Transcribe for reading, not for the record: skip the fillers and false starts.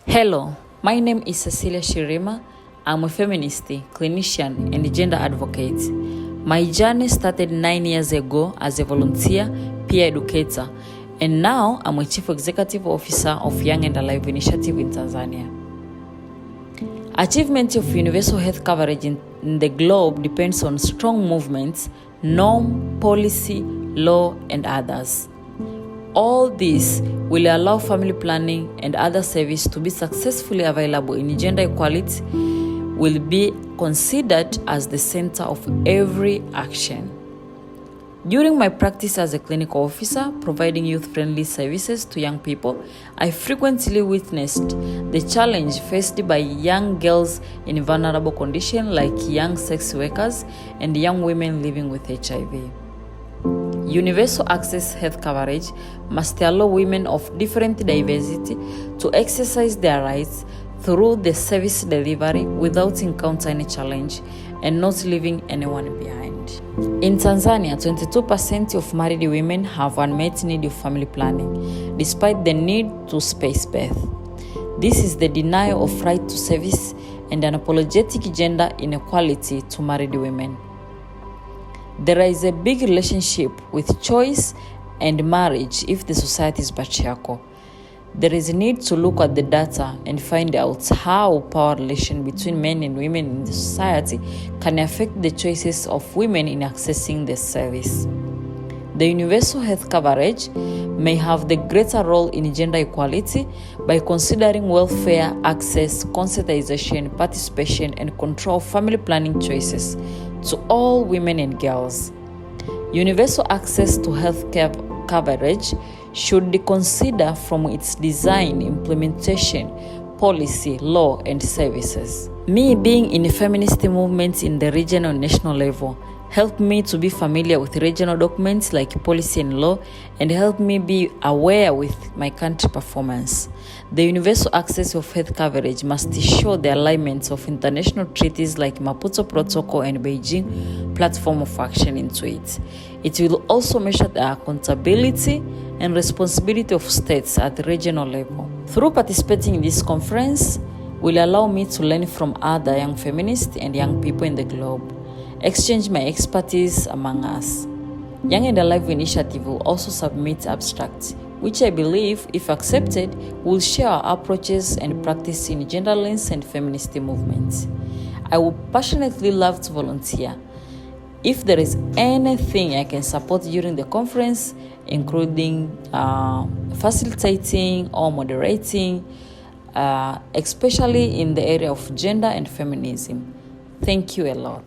Hello, my name is Sesilia Shilima. I'm a feminist, clinician, and gender advocate. My journey started 9 years ago as a volunteer peer educator, and now I'm a Chief Executive Officer of Young and Alive Initiative in Tanzania. Achievement of universal health coverage in the globe depends on strong movements, norm, policy, law, and others. All this will allow family planning and other services to be successfully available in gender equality will be considered as the center of every action. During my practice as a clinical officer providing youth-friendly services to young people, I frequently witnessed the challenge faced by young girls in vulnerable conditions like young sex workers and young women living with HIV. Universal access health coverage must allow women of different diversity to exercise their rights through the service delivery without encountering any challenge and not leaving anyone behind. In Tanzania, 22% of married women have unmet need of family planning, despite the need to space birth. This is the denial of right to service and unapologetic gender inequality to married women. There is a big relationship with choice and marriage if the society is patriarchal. There is a need to look at the data and find out how power relation between men and women in the society can affect the choices of women in accessing the service. The universal health coverage may have the greater role in gender equality by considering welfare, access, conscientization, participation, and control of family planning choices to all women and girls. Universal access to health care coverage should be considered from its design, implementation, policy, law, and services. Me being in a feminist movement in the regional and national level helped me to be familiar with regional documents like policy and law and helped me be aware with my country performance. The universal access of health coverage must show the alignment of international treaties like Maputo Protocol and Beijing Platform of Action into it. It will also measure the accountability and responsibility of states at the regional level. Through participating in this conference will allow me to learn from other young feminists and young people in the globe, exchange my expertise among us. Young and Alive Initiative will also submit abstracts, which I believe, if accepted, will share our approaches and practice in genderless and feminist movements. I would passionately love to volunteer. If there is anything I can support during the conference, including facilitating or moderating, especially in the area of gender and feminism, thank you a lot.